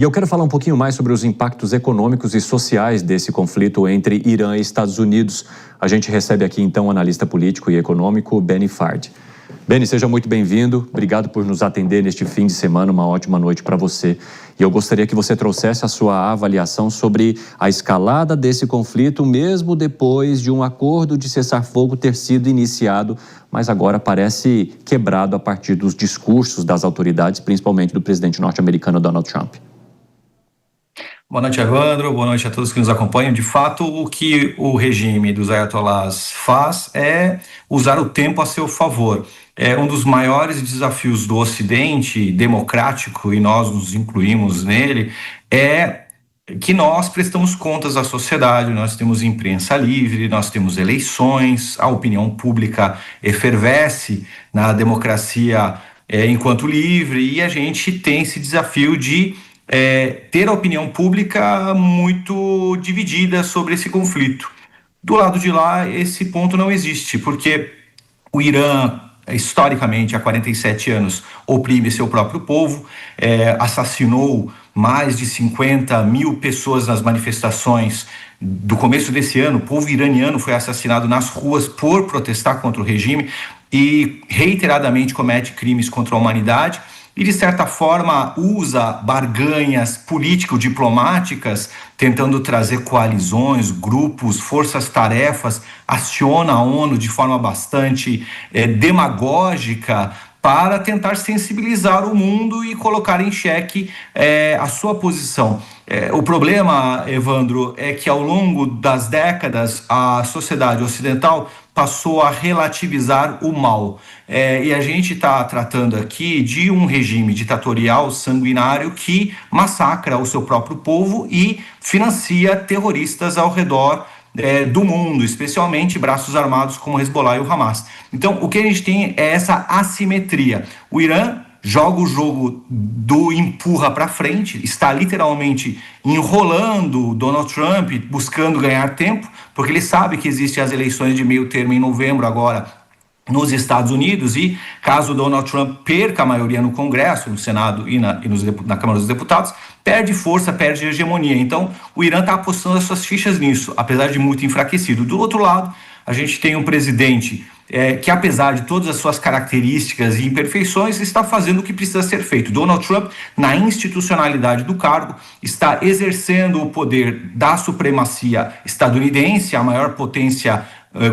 E eu quero falar um pouquinho mais sobre os impactos econômicos e sociais desse conflito entre Irã e Estados Unidos. A gente recebe aqui então o analista político e econômico Benny Fard. Benny, seja muito bem-vindo. Obrigado por nos atender neste fim de semana. Uma ótima noite para você. E eu gostaria que você trouxesse a sua avaliação sobre a escalada desse conflito, mesmo depois de um acordo de cessar-fogo ter sido iniciado, mas agora parece quebrado a partir dos discursos das autoridades, principalmente do presidente norte-americano Donald Trump. Boa noite, Evandro. Boa noite a todos que nos acompanham. De fato, o que o regime dos ayatollahs faz é usar o tempo a seu favor. É um dos maiores desafios do Ocidente democrático, e nós nos incluímos nele, é que nós prestamos contas à sociedade, nós temos imprensa livre, nós temos eleições, a opinião pública efervesce na democracia enquanto livre, e a gente tem esse desafio de ter a opinião pública muito dividida sobre esse conflito. Do lado de lá, esse ponto não existe, porque o Irã, historicamente, há 47 anos, oprime seu próprio povo, assassinou mais de 50 mil pessoas nas manifestações do começo desse ano. O povo iraniano foi assassinado nas ruas por protestar contra o regime e reiteradamente comete crimes contra a humanidade. E, de certa forma, usa barganhas político-diplomáticas, tentando trazer coalizões, grupos, forças-tarefas, aciona a ONU de forma bastante demagógica para tentar sensibilizar o mundo e colocar em xeque a sua posição. O problema, Evandro, é que ao longo das décadas a sociedade ocidental passou a relativizar o mal. E a gente está tratando aqui de um regime ditatorial sanguinário que massacra o seu próprio povo e financia terroristas ao redor do mundo, especialmente braços armados como o Hezbollah e o Hamas. Então, o que a gente tem é essa assimetria. O Irã joga o jogo do empurra para frente, está literalmente enrolando Donald Trump, buscando ganhar tempo, porque ele sabe que existem as eleições de meio termo em novembro agora nos Estados Unidos, e caso Donald Trump perca a maioria no Congresso, no Senado e na Câmara dos Deputados, perde força, perde hegemonia. Então, o Irã está apostando as suas fichas nisso, apesar de muito enfraquecido. Do outro lado, a gente tem um presidente que, apesar de todas as suas características e imperfeições, está fazendo o que precisa ser feito. Donald Trump, na institucionalidade do cargo, está exercendo o poder da supremacia estadunidense, a maior potência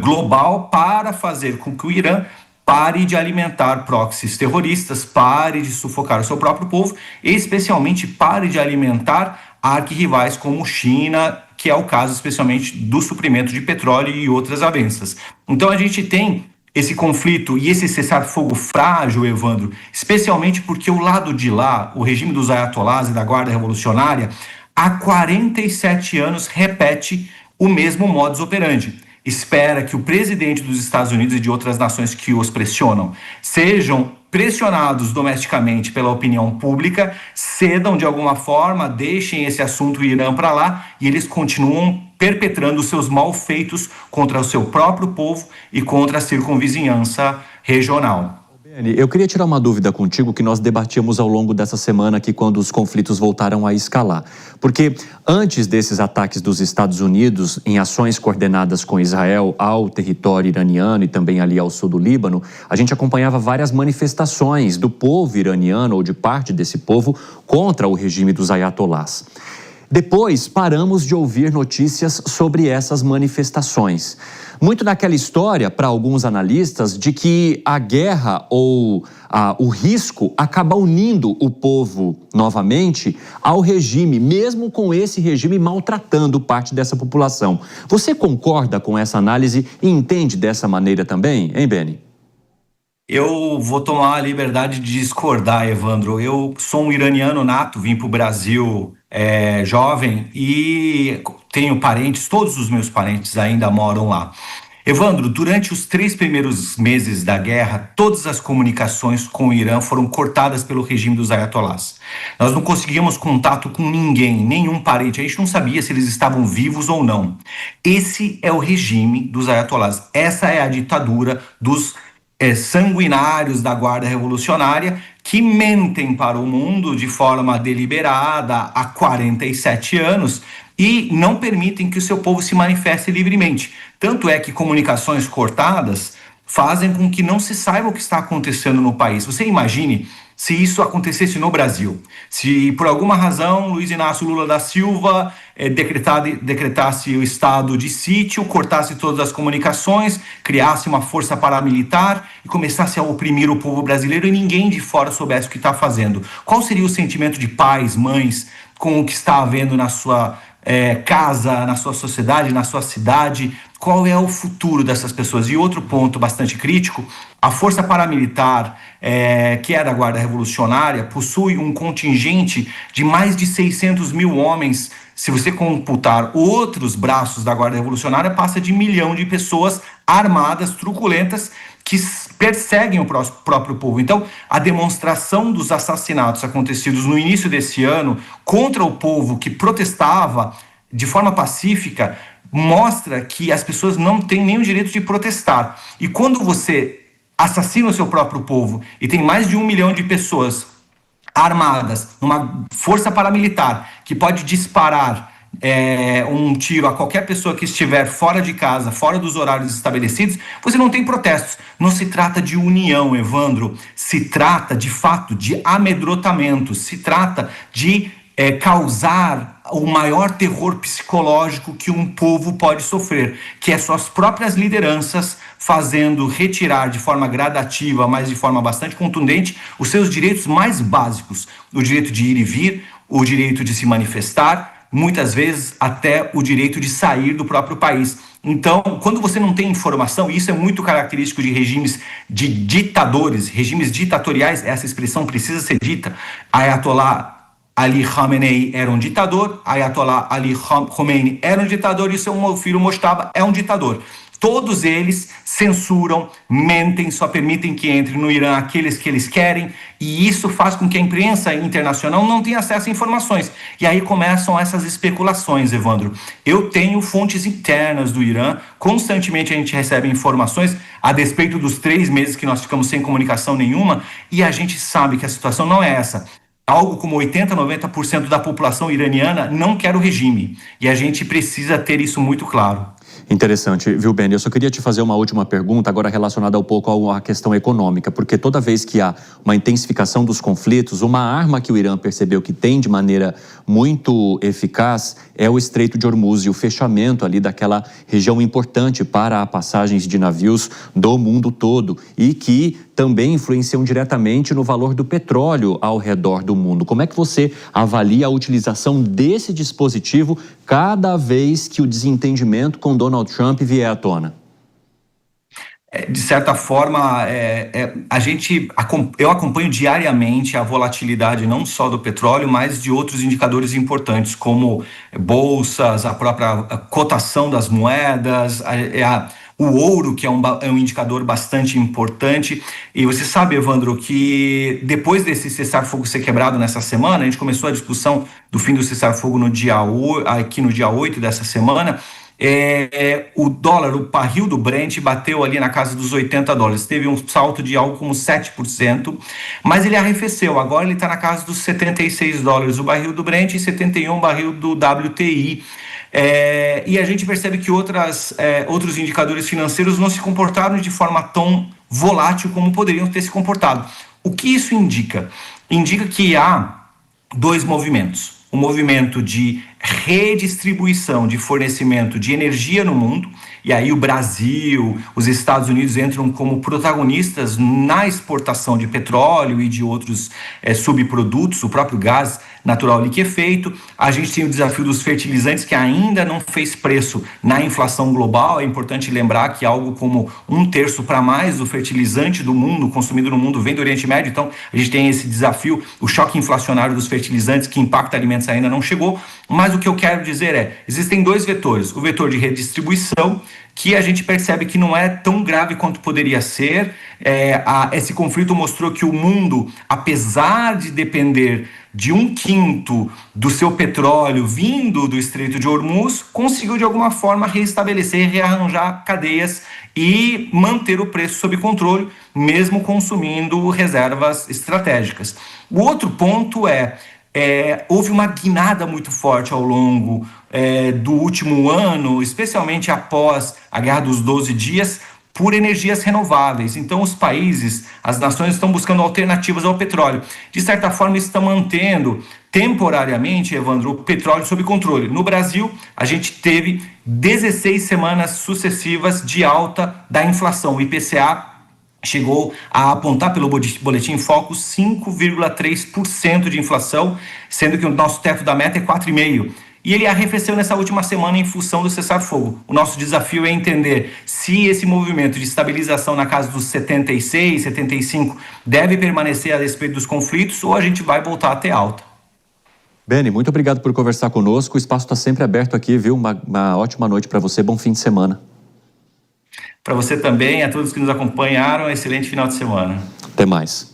global, para fazer com que o Irã pare de alimentar proxies terroristas, pare de sufocar o seu próprio povo e, especialmente, pare de alimentar arquirrivais como China, que é o caso especialmente do suprimento de petróleo e outras avanças. Então a gente tem esse conflito e esse cessar-fogo frágil, Evandro, especialmente porque o lado de lá, o regime dos ayatollahs e da Guarda Revolucionária, há 47 anos repete o mesmo modus operandi. Espera que o presidente dos Estados Unidos e de outras nações que os pressionam sejam pressionados domesticamente pela opinião pública, cedam de alguma forma, deixem esse assunto Irã para lá, e eles continuam perpetrando seus malfeitos contra o seu próprio povo e contra a circunvizinhança regional. Benny, eu queria tirar uma dúvida contigo que nós debatíamos ao longo dessa semana aqui, quando os conflitos voltaram a escalar. Porque antes desses ataques dos Estados Unidos em ações coordenadas com Israel ao território iraniano e também ali ao sul do Líbano, a gente acompanhava várias manifestações do povo iraniano ou de parte desse povo contra o regime dos ayatollahs. Depois, paramos de ouvir notícias sobre essas manifestações. Muito naquela história, para alguns analistas, de que a guerra ou o risco acaba unindo o povo novamente ao regime, mesmo com esse regime maltratando parte dessa população. Você concorda com essa análise e entende dessa maneira também, hein, Benny? Eu vou tomar a liberdade de discordar, Evandro. Eu sou um iraniano nato, vim para o Brasil jovem e tenho parentes, todos os meus parentes ainda moram lá. Evandro, durante os 3 primeiros meses da guerra, todas as comunicações com o Irã foram cortadas pelo regime dos ayatollahs. Nós não conseguíamos contato com ninguém, nenhum parente, a gente não sabia se eles estavam vivos ou não. Esse é o regime dos ayatollahs, essa é a ditadura dos sanguinários da Guarda Revolucionária que mentem para o mundo de forma deliberada há 47 anos e não permitem que o seu povo se manifeste livremente. Tanto é que comunicações cortadas fazem com que não se saiba o que está acontecendo no país. Você imagine se isso acontecesse no Brasil. Se por alguma razão Luiz Inácio Lula da Silva decretasse o estado de sítio, cortasse todas as comunicações, criasse uma força paramilitar e começasse a oprimir o povo brasileiro e ninguém de fora soubesse o que está fazendo. Qual seria o sentimento de pais, mães, com o que está havendo na sua casa, na sua sociedade, na sua cidade? Qual é o futuro dessas pessoas? E outro ponto bastante crítico, a força paramilitar, que é da Guarda Revolucionária, possui um contingente de mais de 600 mil homens. Se você computar outros braços da Guarda Revolucionária, passa de 1 milhão de pessoas armadas, truculentas, que perseguem o próprio povo. Então, a demonstração dos assassinatos acontecidos no início desse ano contra o povo que protestava de forma pacífica mostra que as pessoas não têm nem o direito de protestar. E quando você assassina o seu próprio povo e tem mais de 1 milhão de pessoas armadas, uma força paramilitar que pode disparar um tiro a qualquer pessoa que estiver fora de casa, fora dos horários estabelecidos, você não tem protestos. Não se trata de união, Evandro, se trata de fato de amedrontamento, se trata de causar o maior terror psicológico que um povo pode sofrer, que é suas próprias lideranças fazendo retirar de forma gradativa, mas de forma bastante contundente, os seus direitos mais básicos, o direito de ir e vir, o direito de se manifestar, muitas vezes até o direito de sair do próprio país. Então, quando você não tem informação, e isso é muito característico de regimes de ditadores, regimes ditatoriais, essa expressão precisa ser dita. Ayatollah Ali Khamenei era um ditador, Ayatollah Ali Khomeini era um ditador e seu filho Mojtaba é um ditador. Todos eles censuram, mentem, só permitem que entre no Irã aqueles que eles querem, e isso faz com que a imprensa internacional não tenha acesso a informações. E aí começam essas especulações, Evandro. Eu tenho fontes internas do Irã, constantemente a gente recebe informações a despeito dos 3 meses que nós ficamos sem comunicação nenhuma, e a gente sabe que a situação não é essa. Algo como 80%, 90% da população iraniana não quer o regime. E a gente precisa ter isso muito claro. Interessante, viu, Ben? Eu só queria te fazer uma última pergunta, agora relacionada um pouco à questão econômica, porque toda vez que há uma intensificação dos conflitos, uma arma que o Irã percebeu que tem de maneira muito eficaz é o Estreito de Hormuz e o fechamento ali daquela região importante para passagens de navios do mundo todo e que também influenciam diretamente no valor do petróleo ao redor do mundo. Como é que você avalia a utilização desse dispositivo cada vez que o desentendimento com Donald Trump vier à tona? De certa forma, eu acompanho diariamente a volatilidade não só do petróleo, mas de outros indicadores importantes, como bolsas, a própria cotação das moedas, o ouro, que é um indicador bastante importante. E você sabe, Evandro, que depois desse cessar-fogo ser quebrado nessa semana, a gente começou a discussão do fim do cessar-fogo aqui no dia 8 dessa semana. O dólar, o barril do Brent bateu ali na casa dos $80, teve um salto de algo como 7%, mas ele arrefeceu, agora ele está na casa dos $76 o barril do Brent e 71 o barril do WTI. E a gente percebe que outros indicadores financeiros não se comportaram de forma tão volátil como poderiam ter se comportado. O que isso indica? Indica que há 2 movimentos. O movimento de redistribuição de fornecimento de energia no mundo, e aí o Brasil, os Estados Unidos entram como protagonistas na exportação de petróleo e de outros subprodutos, o próprio gás natural liquefeito. A gente tem o desafio dos fertilizantes, que ainda não fez preço na inflação global. É importante lembrar que algo como 1/3 para mais do fertilizante do mundo, consumido no mundo, vem do Oriente Médio. Então, a gente tem esse desafio, o choque inflacionário dos fertilizantes, que impacta alimentos, ainda não chegou. Mas o que eu quero dizer existem 2 vetores. O vetor de redistribuição, que a gente percebe que não é tão grave quanto poderia ser. Esse conflito mostrou que o mundo, apesar de depender de 1/5 do seu petróleo vindo do Estreito de Hormuz, conseguiu de alguma forma reestabelecer, rearranjar cadeias e manter o preço sob controle, mesmo consumindo reservas estratégicas. O outro ponto houve uma guinada muito forte ao longo do último ano, especialmente após a Guerra dos 12 Dias, por energias renováveis. Então, os países, as nações estão buscando alternativas ao petróleo. De certa forma, isso está mantendo temporariamente, Evandro, o petróleo sob controle. No Brasil, a gente teve 16 semanas sucessivas de alta da inflação. O IPCA chegou a apontar pelo Boletim Focus 5,3% de inflação, sendo que o nosso teto da meta é 4,5%. E ele arrefeceu nessa última semana em função do cessar-fogo. O nosso desafio é entender se esse movimento de estabilização na casa dos 76, 75 deve permanecer a despeito dos conflitos ou a gente vai voltar a ter alta. Beni, muito obrigado por conversar conosco. O espaço está sempre aberto aqui, viu? Uma ótima noite para você, bom fim de semana. Para você também, a todos que nos acompanharam, excelente final de semana. Até mais.